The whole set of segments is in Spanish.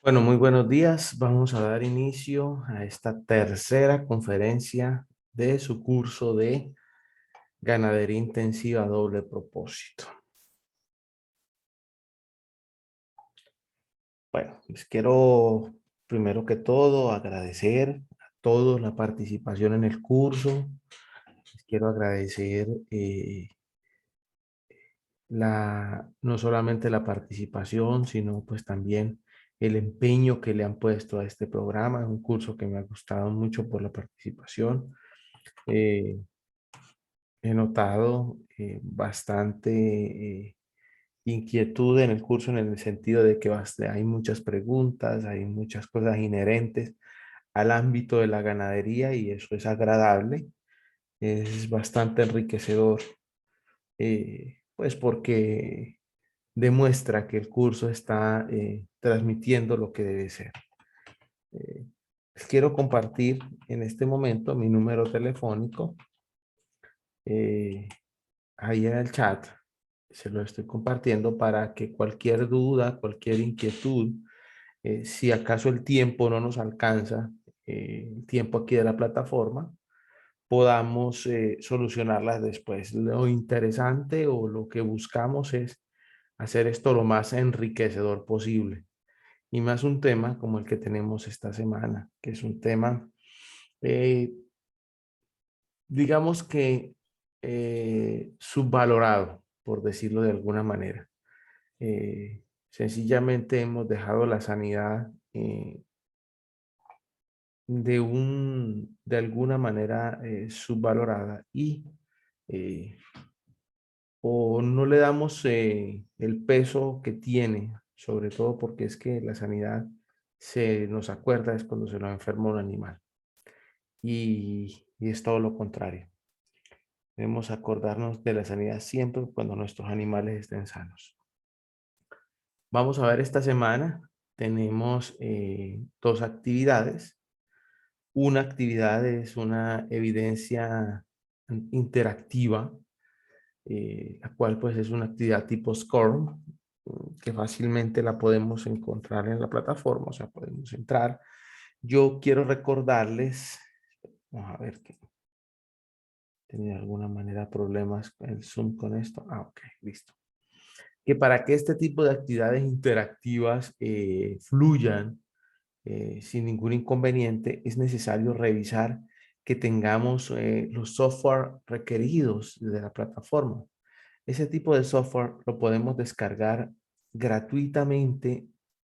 Bueno, muy buenos días. Vamos a dar inicio a esta tercera conferencia de su curso de ganadería intensiva a doble propósito. Bueno, les quiero primero que todo agradecer a todos la participación en el curso. Les quiero agradecer no solamente la participación, sino pues también el empeño que le han puesto a este programa. Es un curso que me ha gustado mucho por la participación. Eh, He notado bastante inquietud en el curso en el sentido de que hay muchas preguntas, hay muchas cosas inherentes al ámbito de la ganadería y eso es agradable, es bastante enriquecedor, pues porque demuestra que el curso está transmitiendo lo que debe ser. Eh, Les quiero compartir en este momento mi número telefónico. eh, Ahí en el chat se lo estoy compartiendo para que cualquier duda, cualquier inquietud, si acaso el tiempo no nos alcanza, el tiempo aquí de la plataforma, podamos solucionarlas después. Lo interesante o lo que buscamos es hacer esto lo más enriquecedor posible. Y más un tema como el que tenemos esta semana, que es un tema, eh, digamos que subvalorado, por decirlo de alguna manera. Sencillamente hemos dejado la sanidad de alguna manera subvalorada y eh, o no le damos el peso que tiene, sobre todo porque es que la sanidad se nos acuerda es cuando se nos enferma un animal y es todo lo contrario. Debemos acordarnos de la sanidad siempre cuando nuestros animales estén sanos. Vamos a ver esta semana, tenemos dos actividades. Una actividad es una evidencia interactiva, la cual pues es una actividad tipo SCORM, que fácilmente la podemos encontrar en la plataforma, o sea, podemos entrar. Yo quiero recordarles, vamos a ver que tenía de alguna manera problemas con el Zoom con esto. Ah, ok, listo. Que para que este tipo de actividades interactivas fluyan sin ningún inconveniente, es necesario revisar que tengamos los software requeridos de la plataforma. Ese tipo de software lo podemos descargar gratuitamente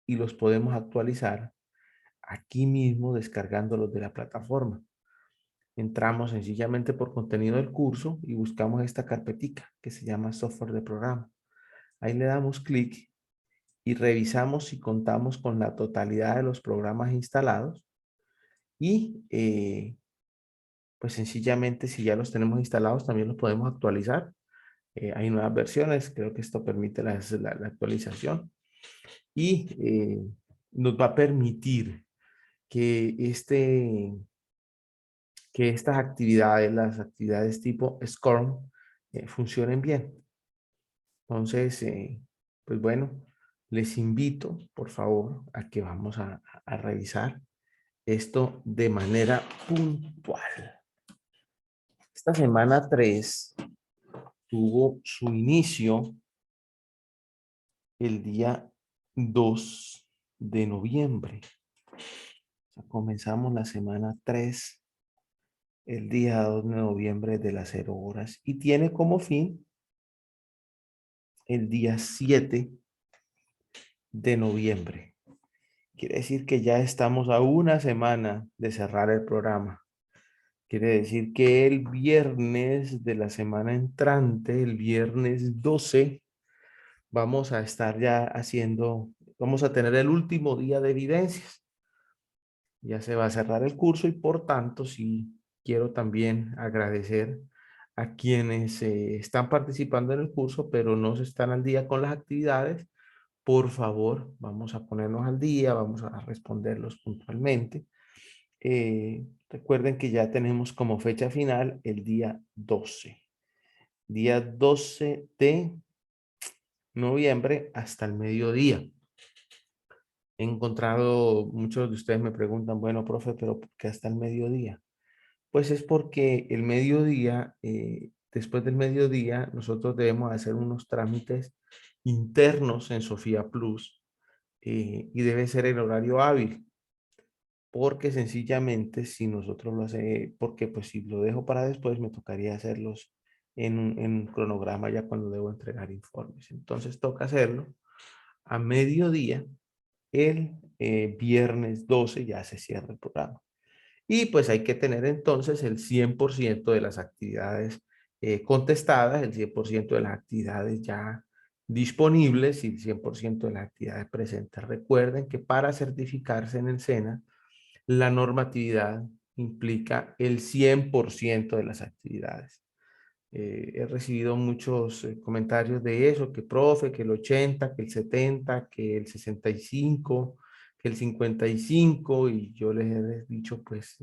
y los podemos actualizar aquí mismo descargándolos de la plataforma. Entramos sencillamente por contenido del curso y buscamos esta carpetica que se llama software de programa. Ahí le damos clic y revisamos si contamos con la totalidad de los programas instalados y pues sencillamente si ya los tenemos instalados también los podemos actualizar. Hay nuevas versiones, creo que esto permite la actualización y nos va a permitir que, que estas actividades, las actividades tipo SCORM, funcionen bien. Entonces, pues bueno, les invito, por favor, a que vamos a revisar esto de manera puntual. Esta semana 3 tuvo su inicio el día 2 de noviembre. O sea, comenzamos la semana 3 el día 2 de noviembre de las 0 horas y tiene como fin el día 7 de noviembre. Quiere decir que ya estamos a una semana de cerrar el programa. Quiere decir que el viernes de la semana entrante, el viernes 12, vamos a estar ya haciendo, vamos a tener el último día de evidencias. Ya se va a cerrar el curso y por tanto, sí quiero también agradecer a quienes están participando en el curso, pero no se están al día con las actividades. Por favor, vamos a ponernos al día, vamos a responderlos puntualmente. Recuerden que ya tenemos como fecha final el día 12. Día 12 de noviembre hasta el mediodía. He encontrado, muchos de ustedes me preguntan, bueno, profe, pero ¿por qué hasta el mediodía? Pues es porque el mediodía, después del mediodía, nosotros debemos hacer unos trámites internos en Sofía Plus, y debe ser el horario hábil, porque sencillamente si nosotros lo hacemos, porque pues si lo dejo para después me tocaría hacerlos en un cronograma ya cuando debo entregar informes. Entonces toca hacerlo a mediodía, el viernes 12 ya se cierra el programa. Y pues hay que tener entonces el 100% de las actividades contestadas, el 100% de las actividades ya disponibles y el 100% de las actividades presentes. Recuerden que para certificarse en el SENA, la normatividad implica el 100% de las actividades. He recibido muchos comentarios de eso, que profe, que el 80, que el 70, que el 65, que el 55, y yo les he dicho, pues,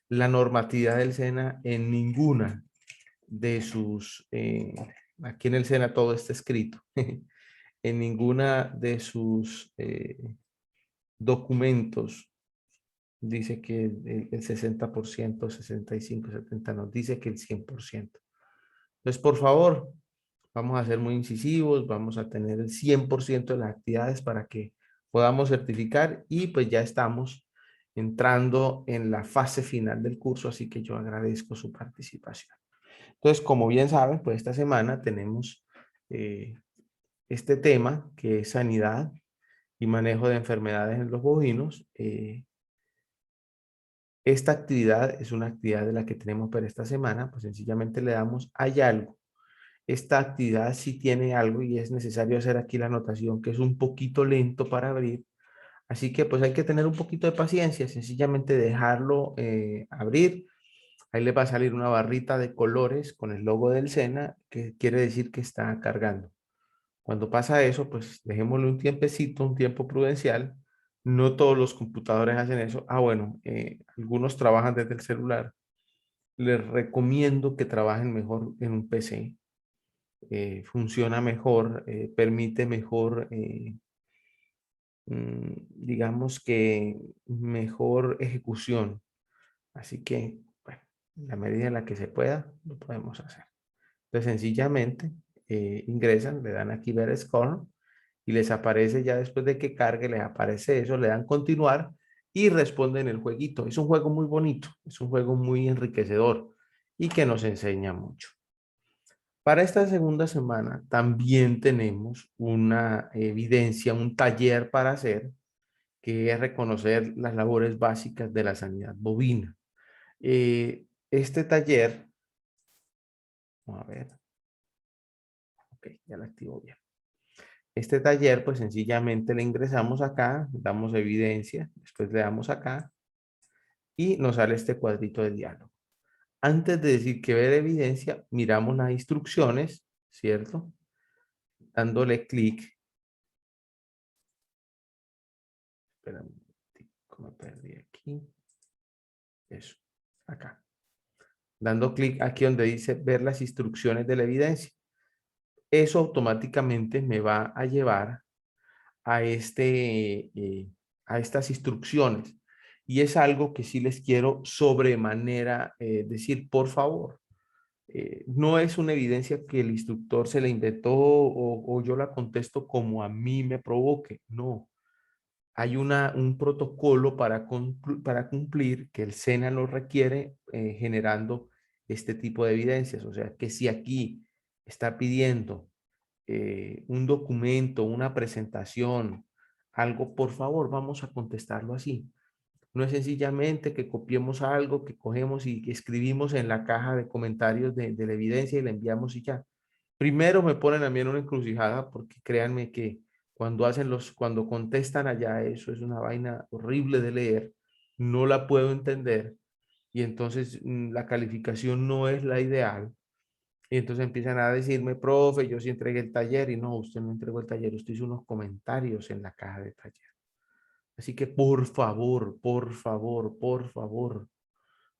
la normatividad del SENA en ninguna de sus, aquí en el SENA todo está escrito, en ninguna de sus documentos dice que el 60%, 65, 70, no, dice que el 100%. Entonces, por favor, vamos a ser muy incisivos, vamos a tener el 100% de las actividades para que podamos certificar y pues ya estamos entrando en la fase final del curso, así que yo agradezco su participación. Entonces, como bien saben, pues esta semana tenemos eh, este tema que es sanidad y manejo de enfermedades en los bovinos. Esta actividad es una actividad de la que tenemos para esta semana, pues sencillamente le damos hay algo. Esta actividad sí tiene algo y es necesario hacer aquí la anotación que es un poquito lento para abrir. Así que pues hay que tener un poquito de paciencia, sencillamente dejarlo abrir. Ahí le va a salir una barrita de colores con el logo del SENA, que quiere decir que está cargando. Cuando pasa eso, pues dejémosle un tiempecito, un tiempo prudencial. No todos los computadores hacen eso. Ah, bueno, algunos trabajan desde el celular. Les recomiendo que trabajen mejor en un PC. Funciona mejor, permite mejor, digamos que mejor ejecución. Así que, bueno, en la medida en la que se pueda, lo podemos hacer. Entonces, sencillamente ingresan, le dan aquí ver score y les aparece ya después de que cargue, les aparece eso, le dan continuar y responden el jueguito. Es un juego muy bonito, es un juego muy enriquecedor y que nos enseña mucho. Para esta segunda semana también tenemos una evidencia, un taller para hacer, que es reconocer las labores básicas de la sanidad bovina. Este taller, vamos a ver, ok, ya lo activo bien. Este taller, pues sencillamente le ingresamos acá, damos evidencia, después le damos acá y nos sale este cuadrito de diálogo. Antes de decir que ver evidencia, miramos las instrucciones, ¿cierto? Dándole clic. Espera un momentico, me perdí aquí. Eso, acá. Dando clic aquí donde dice ver las instrucciones de la evidencia. Eso automáticamente me va a llevar a, a estas instrucciones. Y es algo que sí les quiero sobremanera decir, por favor. No es una evidencia que el instructor se la inventó o yo la contesto como a mí me provoque. No. Hay un protocolo para cumplir que el SENA lo requiere generando este tipo de evidencias. O sea, que si aquí está pidiendo un documento, una presentación, algo, por favor, vamos a contestarlo así. No es sencillamente que copiemos algo, que cogemos y que escribimos en la caja de comentarios de la evidencia y la enviamos y ya. Primero me ponen a mí en una encrucijada porque créanme que cuando contestan allá, eso es una vaina horrible de leer, no la puedo entender y entonces la calificación no es la ideal. Y entonces empiezan a decirme, profe, yo sí entregué el taller y no, usted no entregó el taller, usted hizo unos comentarios en la caja de taller. Así que por favor, por favor, por favor,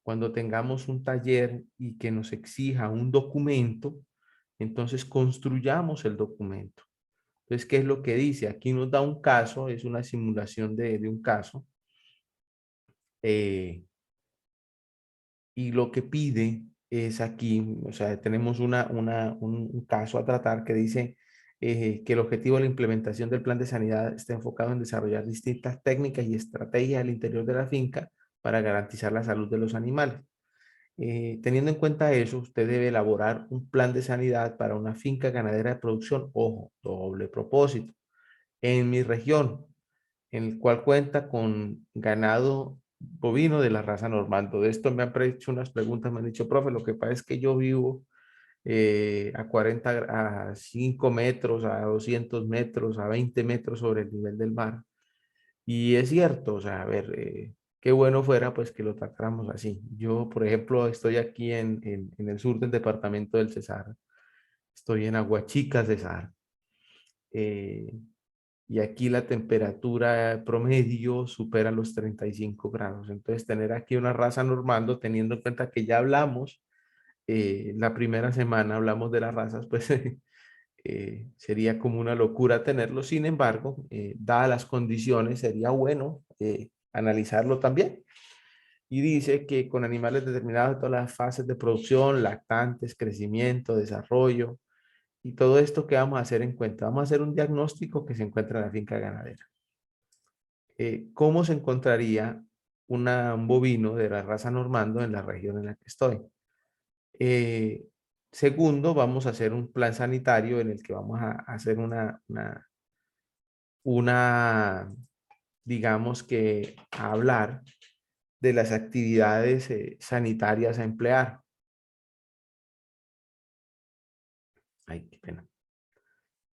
cuando tengamos un taller y que nos exija un documento, entonces construyamos el documento. Entonces, ¿qué es lo que dice? Aquí nos da un caso, es una simulación de un caso, eh, y lo que pide es aquí, o sea, tenemos un caso a tratar que dice que el objetivo de la implementación del plan de sanidad está enfocado en desarrollar distintas técnicas y estrategias al interior de la finca para garantizar la salud de los animales. Teniendo en cuenta eso, usted debe elaborar un plan de sanidad para una finca ganadera de producción, ojo, doble propósito, en mi región, en el cual cuenta con ganado bovino de la raza normando. De esto me han hecho unas preguntas, me han dicho, profe, lo que pasa es que yo vivo a 40, a 5 metros, a 200 metros, a 20 metros sobre el nivel del mar. Y es cierto, o sea, a ver, qué bueno fuera pues que lo tratáramos así. Yo, por ejemplo, estoy aquí en el sur del departamento del Cesar, estoy en Aguachica, Cesar, eh, y aquí la temperatura promedio supera los 35 grados. Entonces, tener aquí una raza normando, teniendo en cuenta que ya hablamos, la primera semana hablamos de las razas, pues sería como una locura tenerlo. Sin embargo, dadas las condiciones, sería bueno analizarlo también. Y dice que con animales determinados de todas las fases de producción, lactantes, crecimiento, desarrollo, y todo esto que vamos a hacer en cuenta. Vamos a hacer un diagnóstico que se encuentra en la finca ganadera. ¿Cómo se encontraría un bovino de la raza normando en la región en la que estoy? Eh, Segundo, vamos a hacer un plan sanitario en el que vamos a hacer una digamos que, a hablar de las actividades sanitarias a emplear. Ay, qué pena.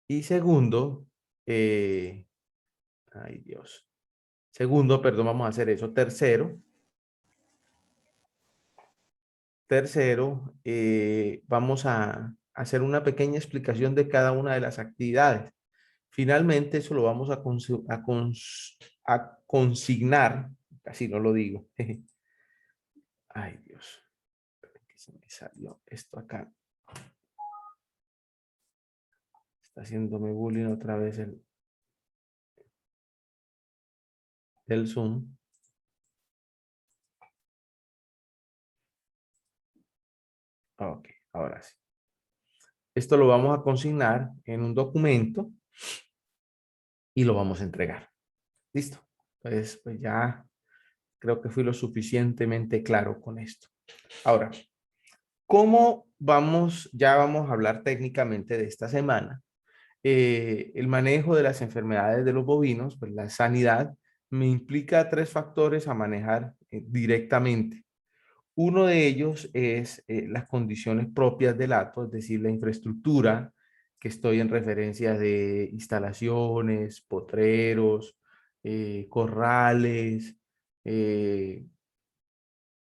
Y segundo, ay Dios. Segundo, perdón, vamos a hacer eso. Tercero, vamos a hacer una pequeña explicación de cada una de las actividades. Finalmente, eso lo vamos a consignar, casi no lo digo. Ay, Dios, que se me salió esto acá. Está haciéndome bullying otra vez el Zoom. Ok, ahora sí. Esto lo vamos a consignar en un documento y lo vamos a entregar. Listo. Pues ya creo que fui lo suficientemente claro con esto. Ahora, ¿cómo vamos? Ya vamos a hablar técnicamente de esta semana. El manejo de las enfermedades de los bovinos, pues la sanidad, me implica tres factores a manejar directamente. Uno de ellos es las condiciones propias del hato, es decir, la infraestructura, que estoy en referencia de instalaciones, potreros, corrales, eh,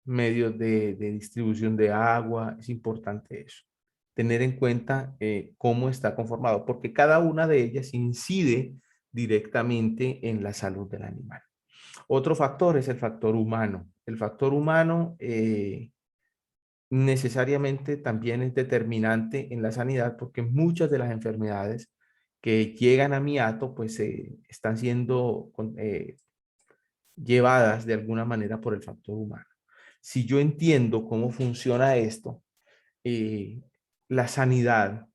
medios de distribución de agua. Es importante eso. Tener en cuenta cómo está conformado, porque cada una de ellas incide directamente en la salud del animal. Otro factor es el factor humano. El factor humano necesariamente también es determinante en la sanidad porque muchas de las enfermedades que llegan a mi hato pues están siendo llevadas de alguna manera por el factor humano. Si yo entiendo cómo funciona esto, eh, la sanidad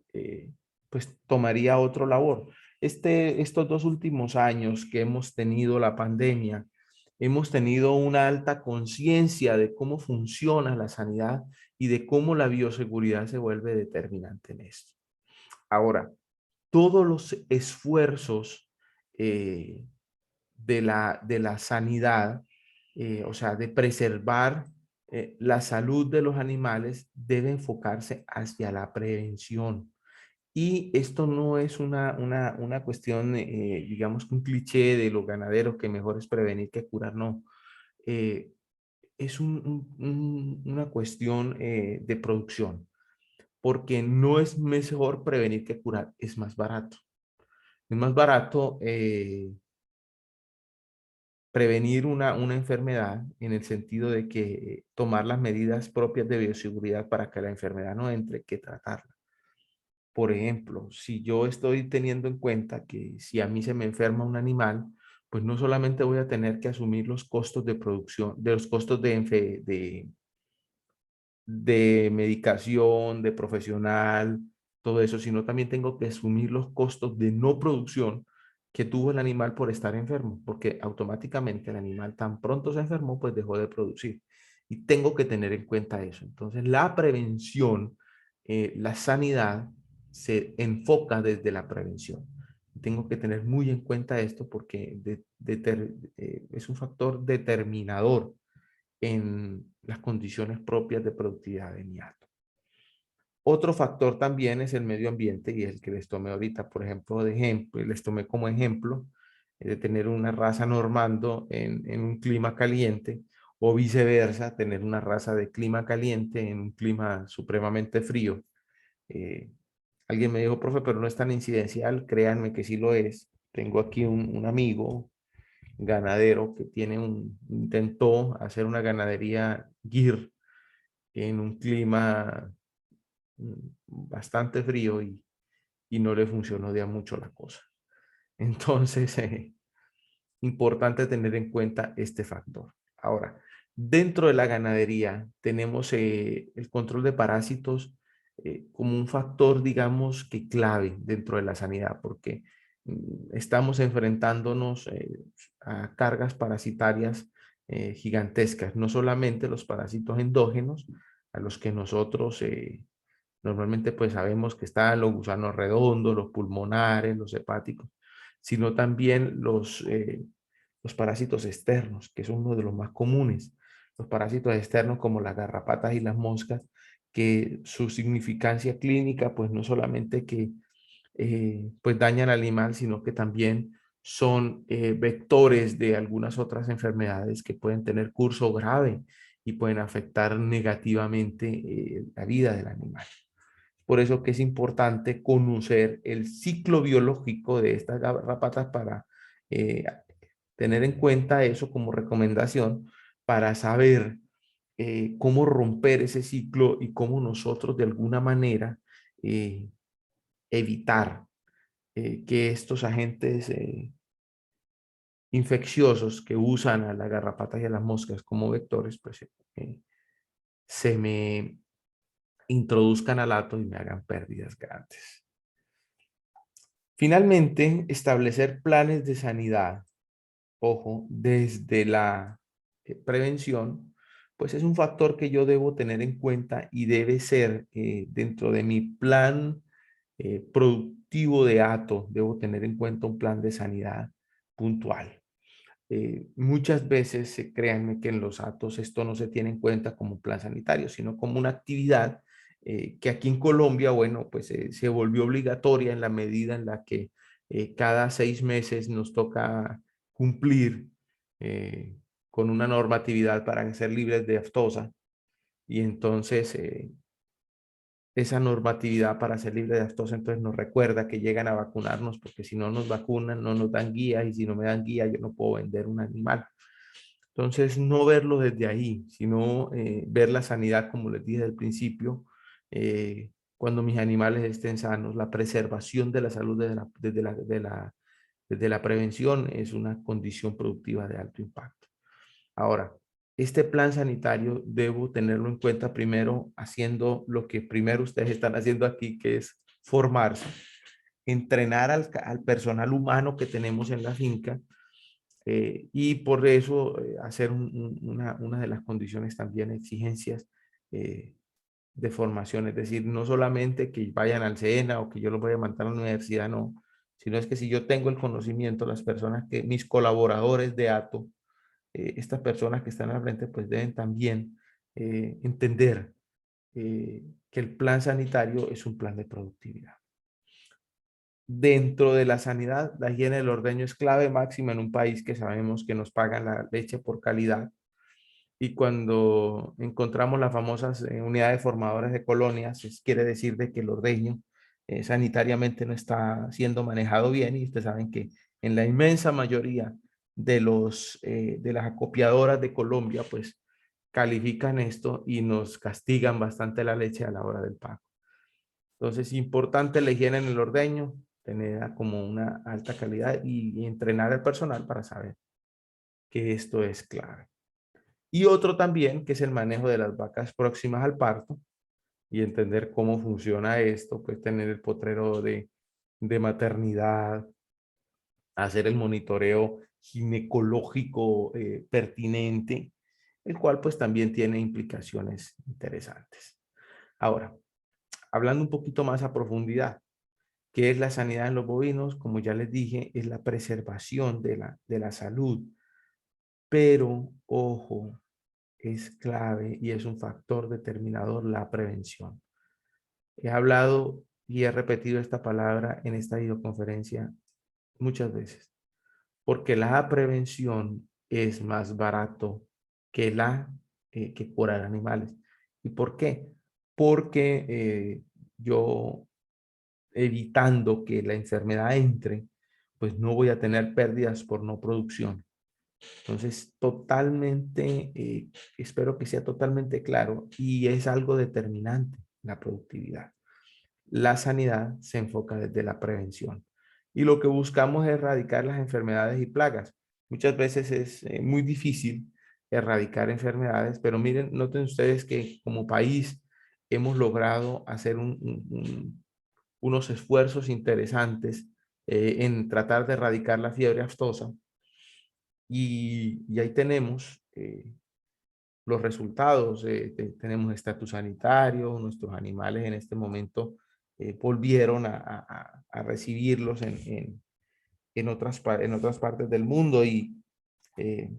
pues tomaría otro labor. Estos 2 últimos años que hemos tenido la pandemia, hemos tenido una alta conciencia de cómo funciona la sanidad y de cómo la bioseguridad se vuelve determinante en esto. Ahora, todos los esfuerzos eh, de la sanidad, o sea, de preservar la salud de los animales, debe enfocarse hacia la prevención. Y esto no es una cuestión, digamos, un cliché de los ganaderos que mejor es prevenir que curar, no. Eh, es una cuestión de producción, porque no es mejor prevenir que curar, es más barato. Es más barato prevenir una enfermedad en el sentido de que tomar las medidas propias de bioseguridad para que la enfermedad no entre, que tratarla. Por ejemplo, si yo estoy teniendo en cuenta que si a mí se me enferma un animal, pues no solamente voy a tener que asumir los costos de producción, de los costos de medicación, de profesional, todo eso, sino también tengo que asumir los costos de no producción que tuvo el animal por estar enfermo, porque automáticamente el animal tan pronto se enfermó, pues dejó de producir. Y tengo que tener en cuenta eso. Entonces, la prevención, la sanidad se enfoca desde la prevención. Tengo que tener muy en cuenta esto porque es un factor determinador en las condiciones propias de productividad de mi hato. Otro factor también es el medio ambiente y el que les tomé ahorita, por ejemplo, les tomé como ejemplo de tener una raza normando en un clima caliente o viceversa, tener una raza de clima caliente en un clima supremamente frío. Eh, Alguien me dijo, profe, pero no es tan incidencial, créanme que sí lo es. Tengo aquí un amigo ganadero que intentó hacer una ganadería GIR en un clima bastante frío y no le funcionó de a mucho la cosa. Entonces, importante tener en cuenta este factor. Ahora, dentro de la ganadería tenemos el control de parásitos como un factor, digamos, que clave dentro de la sanidad, porque estamos enfrentándonos a cargas parasitarias gigantescas, no solamente los parásitos endógenos, a los que nosotros normalmente pues sabemos que están los gusanos redondos, los pulmonares, los hepáticos, sino también los parásitos externos, que son uno de los más comunes. Los parásitos externos como las garrapatas y las moscas, que su significancia clínica pues no solamente que pues dañan al animal, sino que también son vectores de algunas otras enfermedades que pueden tener curso grave y pueden afectar negativamente la vida del animal. Por eso que es importante conocer el ciclo biológico de estas garrapatas para eh, tener en cuenta eso como recomendación para saber cómo romper ese ciclo y cómo nosotros de alguna manera evitar que estos agentes infecciosos que usan a las garrapatas y a las moscas como vectores, pues se me introduzcan al hato y me hagan pérdidas grandes. Finalmente, establecer planes de sanidad, ojo, desde la prevención, pues es un factor que yo debo tener en cuenta y debe ser dentro de mi plan productivo de hato, debo tener en cuenta un plan de sanidad puntual. Muchas veces, créanme que en los atos esto no se tiene en cuenta como un plan sanitario, sino como una actividad que aquí en Colombia, bueno, pues se volvió obligatoria en la medida en la que cada 6 meses nos toca cumplir eh, con una normatividad para ser libres de aftosa. Y entonces esa normatividad para ser libre de aftosa, entonces nos recuerda que llegan a vacunarnos, porque si no nos vacunan, no nos dan guía, y si no me dan guía, yo no puedo vender un animal. Entonces, no verlo desde ahí, sino ver la sanidad, como les dije al principio, cuando mis animales estén sanos, la preservación de la salud desde la prevención es una condición productiva de alto impacto. Ahora, este plan sanitario debo tenerlo en cuenta primero haciendo lo que primero ustedes están haciendo aquí, que es formarse, entrenar al personal humano que tenemos en la finca y por eso hacer una de las condiciones también exigencias eh, de formación, es decir, no solamente que vayan al SENA o que yo los voy a mandar a la universidad, no, sino es que si yo tengo el conocimiento, las personas mis colaboradores de ATO, estas personas que están al frente, pues deben también entender que el plan sanitario es un plan de productividad. Dentro de la sanidad, la higiene del ordeño es clave máxima en un país que sabemos que nos pagan la leche por calidad. Y cuando encontramos las famosas unidades formadoras de colonias, quiere decir de que el ordeño sanitariamente no está siendo manejado bien. Y ustedes saben que en la inmensa mayoría de las acopiadoras de Colombia, pues califican esto y nos castigan bastante la leche a la hora del pago. Entonces, importante la higiene en el ordeño, tener como una alta calidad y entrenar al personal para saber que esto es clave. Y otro también, que es el manejo de las vacas próximas al parto y entender cómo funciona esto, pues tener el potrero de maternidad, hacer el monitoreo ginecológico pertinente, el cual pues también tiene implicaciones interesantes. Ahora, hablando un poquito más a profundidad, ¿qué es la sanidad en los bovinos? Como ya les dije, es la preservación de la salud, pero ojo, es clave y es un factor determinador la prevención. He hablado y he repetido esta palabra en esta videoconferencia muchas veces, porque la prevención es más barato que que curar animales. ¿Y por qué? Porque yo evitando que la enfermedad entre, pues no voy a tener pérdidas por no producción. Entonces, totalmente, espero que sea totalmente claro y es algo determinante la productividad. La sanidad se enfoca desde la prevención y lo que buscamos es erradicar las enfermedades y plagas. Muchas veces es muy difícil erradicar enfermedades, pero miren, noten ustedes que como país hemos logrado hacer unos esfuerzos interesantes en tratar de erradicar la fiebre aftosa y ahí tenemos los resultados. Tenemos estatus sanitario, nuestros animales en este momento volvieron a recibirlos en otras partes del mundo y eh,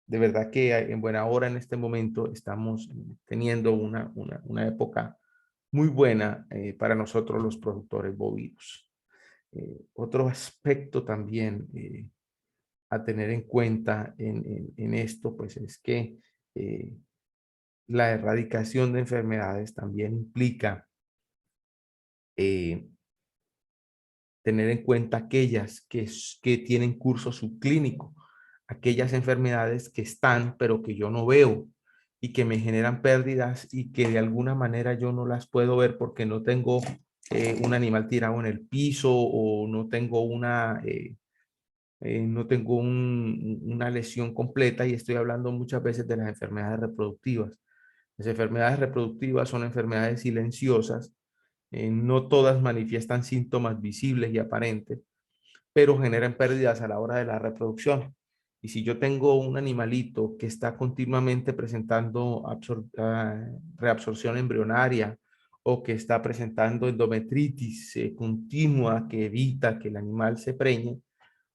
de verdad que en buena hora en este momento estamos teniendo una época muy buena para nosotros los productores bovinos. Otro aspecto también a tener en cuenta en esto, pues es que eh, la erradicación de enfermedades también implica eh, tener en cuenta aquellas que tienen curso subclínico, aquellas enfermedades que están pero que yo no veo y que me generan pérdidas y que de alguna manera yo no las puedo ver porque no tengo un animal tirado en el piso o no tengo no tengo una lesión completa y estoy hablando muchas veces de las enfermedades reproductivas. Las enfermedades reproductivas son enfermedades silenciosas, no todas manifiestan síntomas visibles y aparentes, pero generan pérdidas a la hora de la reproducción. Y si yo tengo un animalito que está continuamente presentando reabsorción embrionaria o que está presentando endometritis continua que evita que el animal se preñe,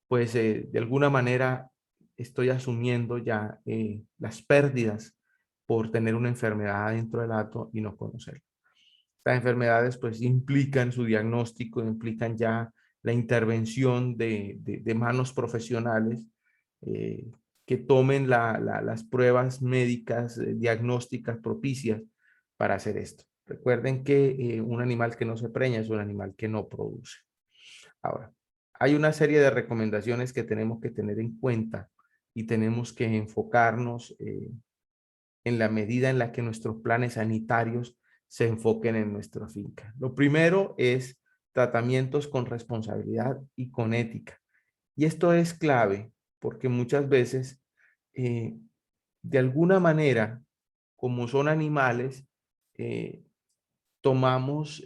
pues de alguna manera estoy asumiendo ya las pérdidas por tener una enfermedad dentro del hato y no conocerla. Estas enfermedades pues implican su diagnóstico, implican ya la intervención de manos profesionales eh, que tomen las pruebas médicas diagnósticas propicias para hacer esto. Recuerden que un animal que no se preña es un animal que no produce. Ahora, hay una serie de recomendaciones que tenemos que tener en cuenta y tenemos que enfocarnos en la medida en la que nuestros planes sanitarios se enfoquen en nuestra finca. Lo primero es tratamientos con responsabilidad y con ética. Y esto es clave porque muchas veces, eh, de alguna manera, como son animales, eh, tomamos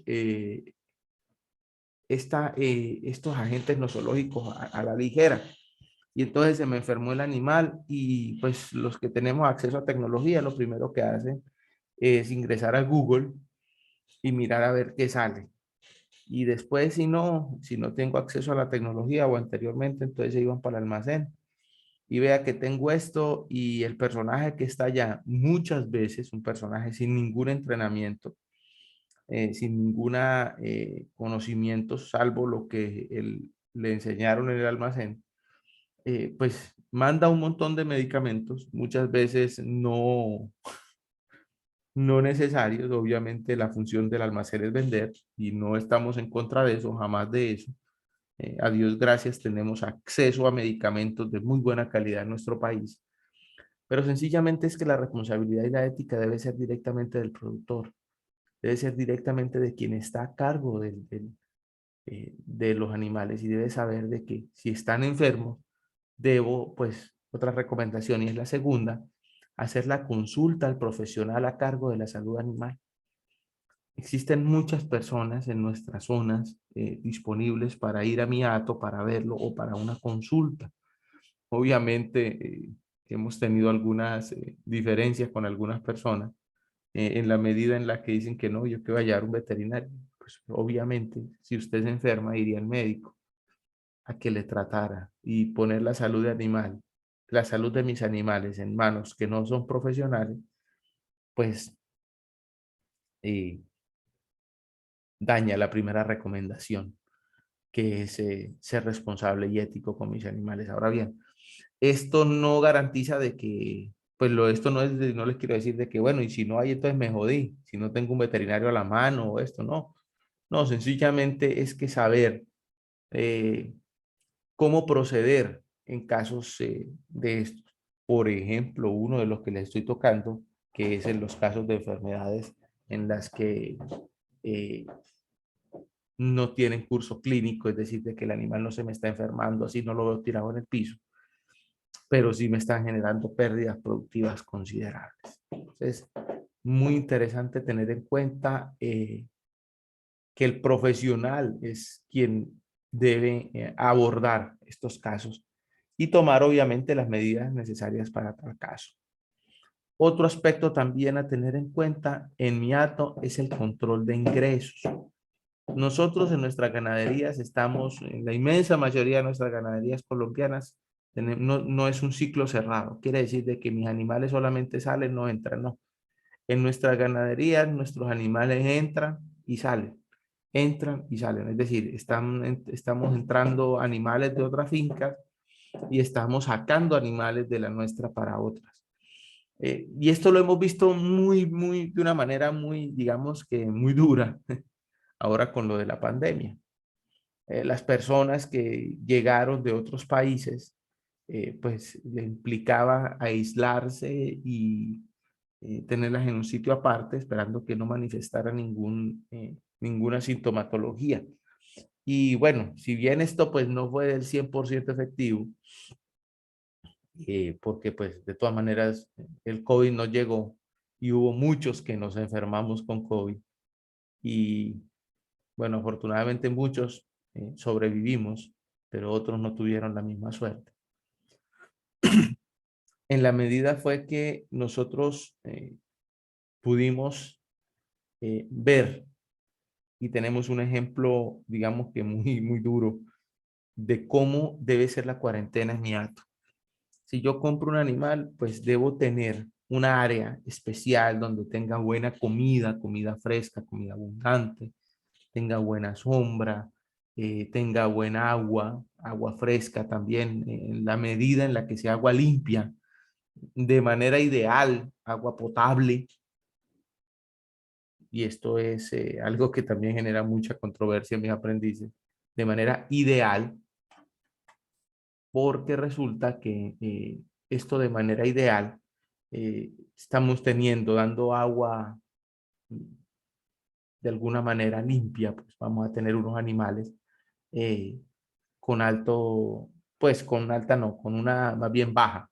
estos agentes nosológicos a la ligera. Y entonces se me enfermó el animal y pues los que tenemos acceso a tecnología, lo primero que hacen es ingresar a Google y mirar a ver qué sale. Y después, si no tengo acceso a la tecnología o anteriormente, entonces se iban para el almacén y vea que tengo esto y el personaje que está allá, muchas veces un personaje sin ningún entrenamiento, sin ninguna conocimiento, salvo lo que le enseñaron en el almacén, pues manda un montón de medicamentos, muchas veces no necesarios. Obviamente la función del almacén es vender y no estamos en contra de eso, jamás de eso. A Dios gracias tenemos acceso a medicamentos de muy buena calidad en nuestro país, pero sencillamente es que la responsabilidad y la ética debe ser directamente del productor, debe ser directamente de quien está a cargo de los animales y debe saber de que si están enfermos, debo, pues, otra recomendación y es la segunda, hacer la consulta al profesional a cargo de la salud animal. Existen muchas personas en nuestras zonas disponibles para ir a mi hato, para verlo o para una consulta. Obviamente hemos tenido algunas diferencias con algunas personas en la medida en la que dicen que no, yo que voy a llevar un veterinario. Pues obviamente, si usted se enferma, iría al médico a que le tratara y poner la salud de animal, la salud de mis animales en manos que no son profesionales, pues eh, daña la primera recomendación, que es ser responsable y ético con mis animales. Ahora bien, esto no garantiza de que, pues esto no es, no les quiero decir de que, bueno, y si no hay, entonces me jodí, si no tengo un veterinario a la mano o esto, no. No, sencillamente es que saber eh, cómo proceder en casos de estos. Por ejemplo, uno de los que les estoy tocando, que es en los casos de enfermedades en las que eh, no tienen curso clínico, es decir, de que el animal no se me está enfermando, así no lo veo tirado en el piso, pero sí me están generando pérdidas productivas considerables. Entonces, muy interesante tener en cuenta que el profesional es quien debe abordar estos casos y tomar obviamente las medidas necesarias para tal caso. Otro aspecto también a tener en cuenta en mi hato es el control de ingresos. Nosotros en nuestras ganaderías estamos, en la inmensa mayoría de nuestras ganaderías colombianas, no, no es un ciclo cerrado. Quiere decir de que mis animales solamente salen, no entran, no. En nuestras ganaderías, nuestros animales entran y salen. Es decir, estamos entrando animales de otras fincas y estamos sacando animales de la nuestra para otras. Y esto lo hemos visto de una manera muy, digamos que muy dura ahora con lo de la pandemia. Las personas que llegaron de otros países, pues le implicaba aislarse y tenerlas en un sitio aparte, esperando que no manifestara ninguna sintomatología. Y bueno, si bien esto pues no fue del 100% efectivo, porque pues de todas maneras el COVID no llegó y hubo muchos que nos enfermamos con COVID y bueno, afortunadamente muchos sobrevivimos, pero otros no tuvieron la misma suerte. En la medida fue que nosotros pudimos ver y tenemos un ejemplo, digamos que muy duro de cómo debe ser la cuarentena en mi hato. Si yo compro un animal, pues debo tener una área especial donde tenga buena comida, comida fresca, comida abundante, tenga buena sombra, tenga buena agua, agua fresca también, en la medida en la que sea agua limpia, de manera ideal, agua potable. Y esto es algo que también genera mucha controversia en mis aprendices, de manera ideal, porque resulta que esto de manera ideal, estamos dando agua de alguna manera limpia, pues vamos a tener unos animales eh, con alto, pues con alta no, con una más bien baja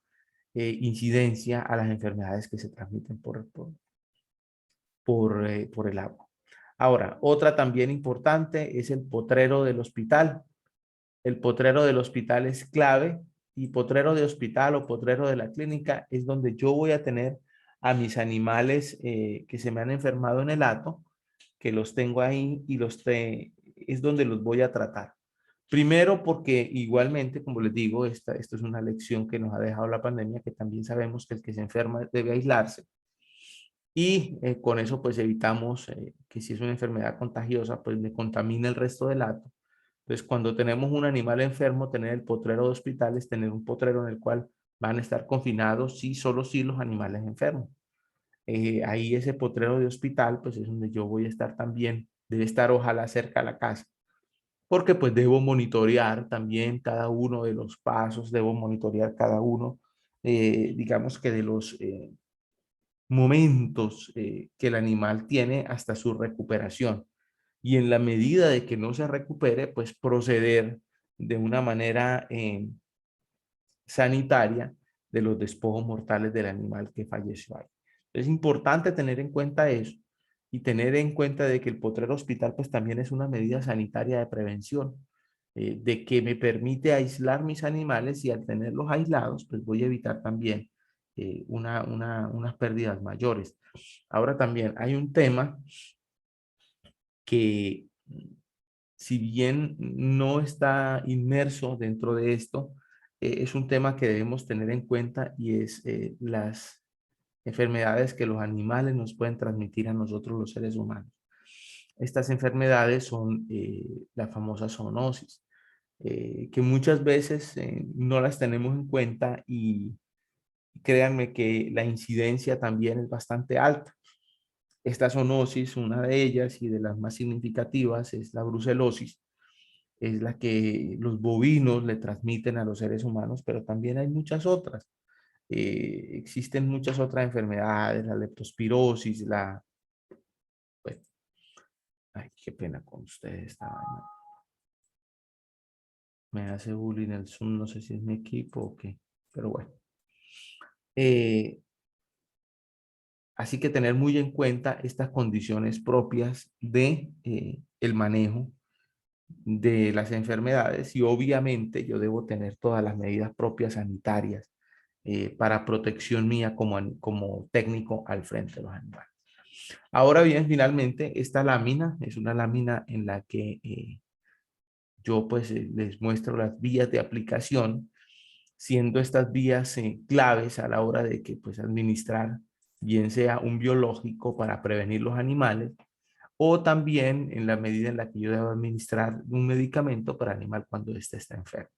incidencia a las enfermedades que se transmiten por el agua. Ahora, otra también importante es el potrero del hospital. El potrero del hospital es clave y potrero de hospital o potrero de la clínica es donde yo voy a tener a mis animales que se me han enfermado en el hato, que los tengo ahí y es donde los voy a tratar. Primero porque igualmente, como les digo, esto es una lección que nos ha dejado la pandemia, que también sabemos que el que se enferma debe aislarse y con eso pues evitamos que si es una enfermedad contagiosa pues me contamine el resto del hato. Entonces cuando tenemos un animal enfermo, tener el potrero de hospitales, tener un potrero en el cual van a estar confinados sí, solo sí los animales enfermos. Ahí ese potrero de hospital pues es donde yo voy a estar también, debe estar ojalá cerca de la casa porque pues debo monitorear también cada uno de los pasos, debo monitorear cada uno, digamos que de los momentos que el animal tiene hasta su recuperación. Y en la medida de que no se recupere, pues proceder de una manera sanitaria de los despojos mortales del animal que falleció ahí. Es importante tener en cuenta eso y tener en cuenta de que el potrero hospital pues también es una medida sanitaria de prevención, de que me permite aislar mis animales y al tenerlos aislados pues voy a evitar también unas pérdidas mayores. Ahora también hay un tema que si bien no está inmerso dentro de esto, es un tema que debemos tener en cuenta y es las enfermedades que los animales nos pueden transmitir a nosotros los seres humanos. Estas enfermedades son la famosa zoonosis, que muchas veces no las tenemos en cuenta y créanme que la incidencia también es bastante alta. Esta zoonosis, una de ellas y de las más significativas, es la brucelosis, es la que los bovinos le transmiten a los seres humanos, pero también hay muchas otras. Existen muchas otras enfermedades, la leptospirosis, bueno, ay, qué pena con ustedes esta vaina. Me hace bullying el Zoom, no sé si es mi equipo o qué, pero bueno. Eh, Así que tener muy en cuenta estas condiciones propias de el manejo de las enfermedades y obviamente yo debo tener todas las medidas propias sanitarias para protección mía como técnico al frente de los animales. Ahora bien, finalmente, esta lámina es una lámina en la que yo pues les muestro las vías de aplicación, siendo estas vías claves a la hora de que pues administrar bien sea un biológico para prevenir los animales o también en la medida en la que yo debo administrar un medicamento para animal cuando éste está enfermo.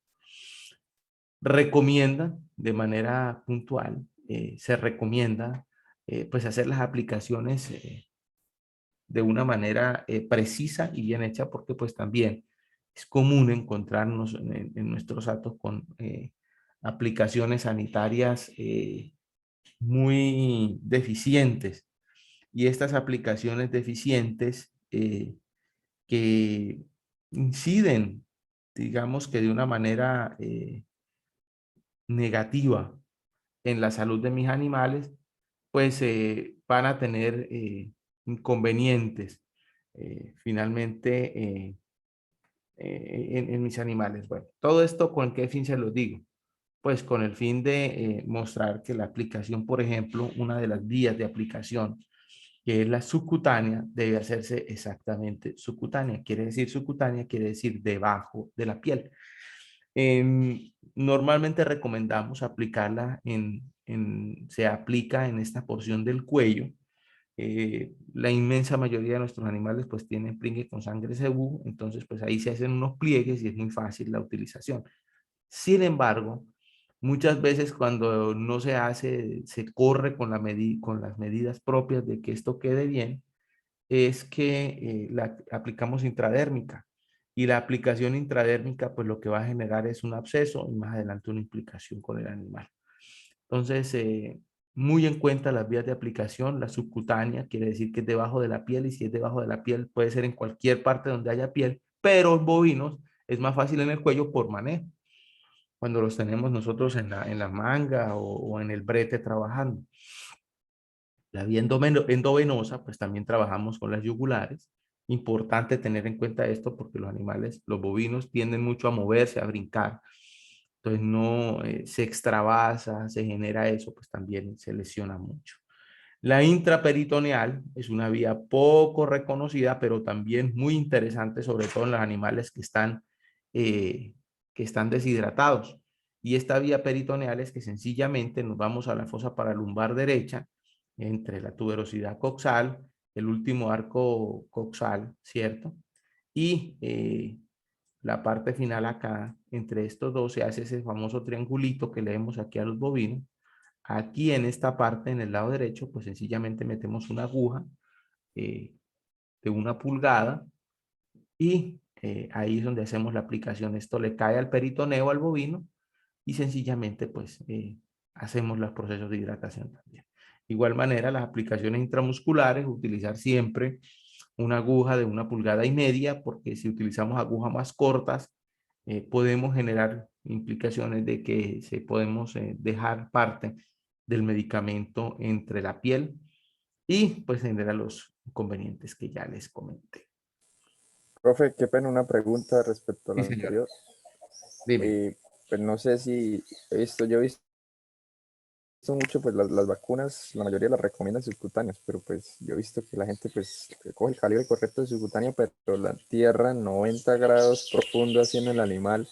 Recomienda de manera puntual, se recomienda pues hacer las aplicaciones de una manera precisa y bien hecha porque pues también es común encontrarnos en nuestros actos con aplicaciones sanitarias muy deficientes y estas aplicaciones deficientes que inciden, digamos que de una manera negativa en la salud de mis animales, pues van a tener inconvenientes finalmente en mis animales. Bueno, todo esto con qué fin se los digo. Pues con el fin de mostrar que la aplicación, por ejemplo, una de las vías de aplicación, que es la subcutánea, debe hacerse exactamente subcutánea. Quiere decir subcutánea, quiere decir debajo de la piel. Normalmente recomendamos aplicarla se aplica en esta porción del cuello. La inmensa mayoría de nuestros animales pues tienen pringue con sangre cebú, entonces pues ahí se hacen unos pliegues y es muy fácil la utilización. Sin embargo, muchas veces cuando no se hace, se corre con las medidas propias de que esto quede bien, es que la aplicamos intradérmica. Y la aplicación intradérmica, pues lo que va a generar es un absceso y más adelante una implicación con el animal. Entonces, muy en cuenta las vías de aplicación, la subcutánea quiere decir que es debajo de la piel y si es debajo de la piel puede ser en cualquier parte donde haya piel, pero en bovinos es más fácil en el cuello por manejo, cuando los tenemos nosotros en la manga o en el brete trabajando. La vía endovenosa, pues también trabajamos con las yugulares. Importante tener en cuenta esto porque los animales, los bovinos, tienden mucho a moverse, a brincar. Entonces no se extravasa, se genera eso, pues también se lesiona mucho. La intraperitoneal es una vía poco reconocida, pero también muy interesante, sobre todo en los animales eh, que están deshidratados. Y esta vía peritoneal es que sencillamente nos vamos a la fosa paralumbar derecha, entre la tuberosidad coxal, el último arco coxal, ¿cierto? Y la parte final acá, entre estos dos, se hace ese famoso triangulito que leemos aquí a los bovinos. Aquí en esta parte, en el lado derecho, pues sencillamente metemos una aguja eh, de 1 pulgada y ahí es donde hacemos la aplicación. Esto le cae al peritoneo al bovino y sencillamente pues hacemos los procesos de hidratación también. Igual manera, las aplicaciones intramusculares, utilizar siempre una aguja de 1,5 pulgadas, porque si utilizamos agujas más cortas, podemos generar implicaciones de que podemos dejar parte del medicamento entre la piel y pues genera los inconvenientes que ya les comenté. Profe, qué pena una pregunta respecto a Sí, la señor. anterior. Dime. Pues no sé si yo he visto mucho, pues las vacunas, la mayoría las recomiendan subcutáneas, pero pues yo he visto que la gente pues que coge el calibre correcto de subcutáneo, pero la tierra 90 grados profundo así en el animal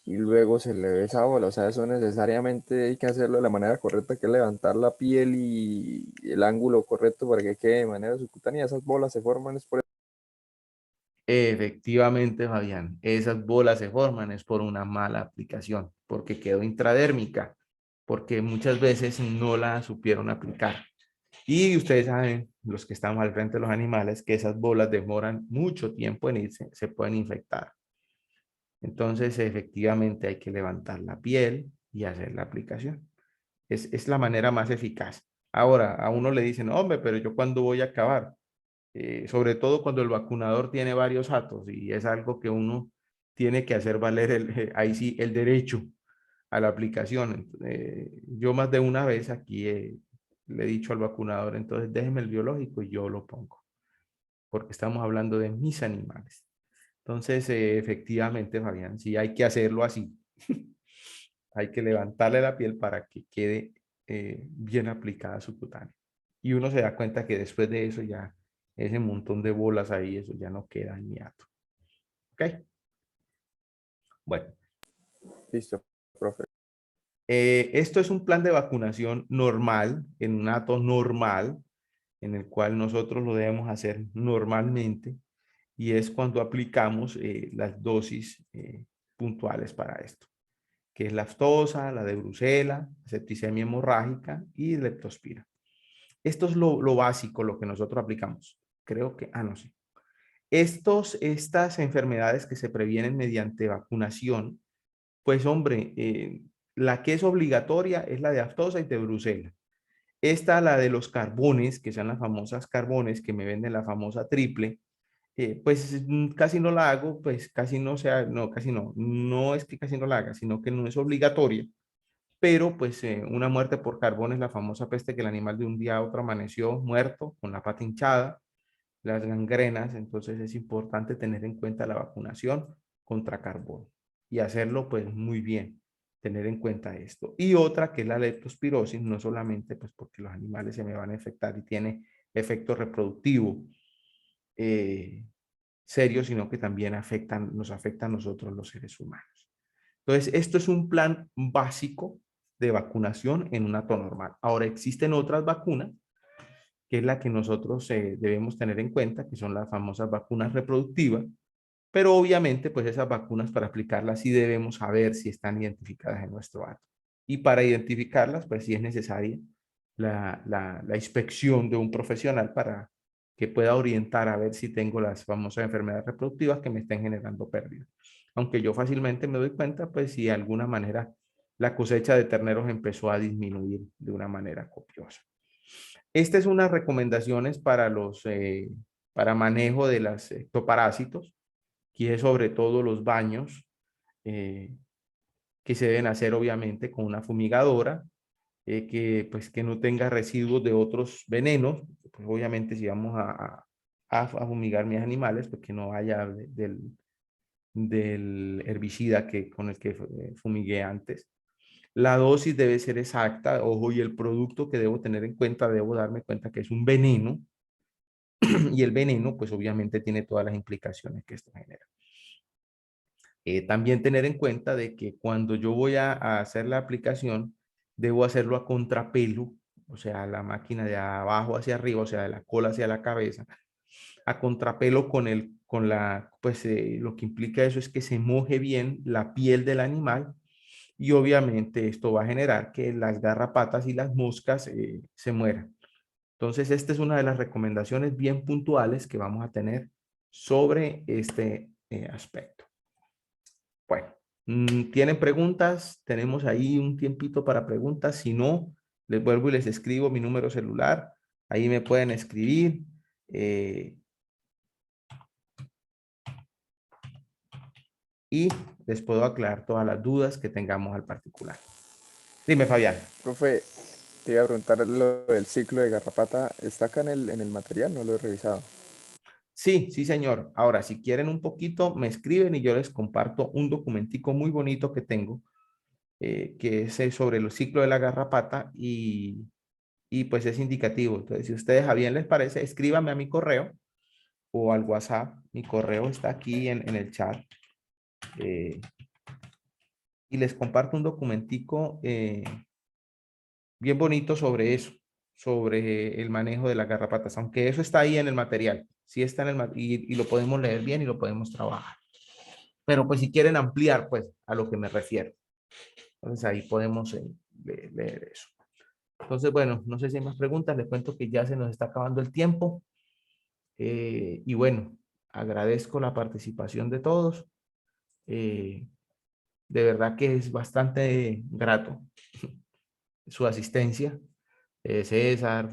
y luego se le ve esa bola. O sea, eso necesariamente hay que hacerlo de la manera correcta, que es levantar la piel y el ángulo correcto para que quede de manera subcutánea. Esas bolas se forman es por eso. Efectivamente, Fabián, esas bolas se forman es por una mala aplicación, porque quedó intradérmica, porque muchas veces no la supieron aplicar. Y ustedes saben, los que estamos al frente de los animales, que esas bolas demoran mucho tiempo en irse, se pueden infectar. Entonces, efectivamente, hay que levantar la piel y hacer la aplicación. Es la manera más eficaz. Ahora, a uno le dicen, hombre, pero yo cuándo voy a acabar. Sobre todo cuando el vacunador tiene varios datos y es algo que uno tiene que hacer valer ahí sí el derecho a la aplicación. Yo más de una vez aquí le he dicho al vacunador, entonces déjeme el biológico y yo lo pongo, porque estamos hablando de mis animales. Entonces, efectivamente, Fabián, sí hay que hacerlo así. Hay que levantarle la piel para que quede bien aplicada su cutánea. Y uno se da cuenta que después de eso ya ese montón de bolas ahí, eso ya no queda inmediato. ¿Ok? Bueno, Listo, profe. esto es un plan de vacunación normal, en un ato normal, en el cual nosotros lo debemos hacer normalmente, y es cuando aplicamos las dosis puntuales para esto, que es la aftosa, la de Brucela, septicemia hemorrágica y leptospira. Esto es lo básico, lo que nosotros aplicamos. Creo que, no sé. Estas enfermedades que se previenen mediante vacunación, pues hombre, la que es obligatoria es la de aftosa y de Brucela. Esta, la de los carbones, que son las famosas carbones que me venden la famosa triple, pues casi no la hago, pues casi no sea, no, casi no, no es que casi no la haga, sino que no es obligatoria, pero pues una muerte por carbón es la famosa peste, que el animal de un día a otro amaneció muerto, con la pata hinchada, las gangrenas. Entonces es importante tener en cuenta la vacunación contra carbón y hacerlo pues muy bien, tener en cuenta esto. Y otra que es la leptospirosis, no solamente pues porque los animales se me van a infectar y tiene efecto reproductivo serio, sino que también nos afecta a nosotros los seres humanos. Entonces, esto es un plan básico de vacunación en un ato normal. Ahora, existen otras vacunas, que es la que nosotros debemos tener en cuenta, que son las famosas vacunas reproductivas, pero obviamente, pues esas vacunas para aplicarlas sí debemos saber si están identificadas en nuestro ato. Y para identificarlas, pues sí es necesaria la inspección de un profesional para que pueda orientar a ver si tengo las famosas enfermedades reproductivas que me estén generando pérdidas. Aunque yo fácilmente me doy cuenta, pues si de alguna manera la cosecha de terneros empezó a disminuir de una manera copiosa. Esta es unas recomendaciones para manejo de los ectoparásitos, que es sobre todo los baños, eh, que se deben hacer obviamente con una fumigadora, que no tenga residuos de otros venenos. Pues obviamente si vamos a fumigar mis animales, pues que no haya del herbicida con el que fumigué antes. La dosis debe ser exacta, ojo, y el producto que debo tener en cuenta, debo darme cuenta que es un veneno, y el veneno pues obviamente tiene todas las implicaciones que esto genera. También tener en cuenta de que cuando yo voy a hacer la aplicación, debo hacerlo a contrapelo, o sea, la máquina de abajo hacia arriba, o sea, de la cola hacia la cabeza, a contrapelo pues lo que implica eso es que se moje bien la piel del animal, y obviamente esto va a generar que las garrapatas y las moscas se mueran. Entonces, esta es una de las recomendaciones bien puntuales que vamos a tener sobre este aspecto. Bueno, ¿tienen preguntas? Tenemos ahí un tiempito para preguntas. Si no, Les vuelvo y les escribo mi número celular. Ahí me pueden escribir. Y les puedo aclarar todas las dudas que tengamos al particular. Dime, Fabián. Profe, te iba a preguntar lo del ciclo de garrapata. ¿Está acá en el material? No lo he revisado. Sí, sí, señor. Ahora, si quieren un poquito, me escriben y yo les comparto un documentico muy bonito que tengo, que es sobre el ciclo de la garrapata y pues es indicativo. Entonces, si a ustedes a bien les parece, escríbanme a mi correo o al WhatsApp. Mi correo está aquí en el chat. eh, y les comparto un documentico bien bonito sobre eso, sobre el manejo de las garrapatas, aunque eso está ahí en el material, sí está en y lo podemos leer bien y lo podemos trabajar. Pero pues si quieren ampliar, pues a lo que me refiero. Entonces ahí podemos leer eso. Entonces, bueno, no sé si hay más preguntas, les cuento que ya se nos está acabando el tiempo. Y bueno, agradezco la participación de todos. Eh, de verdad que es bastante grato su asistencia. César,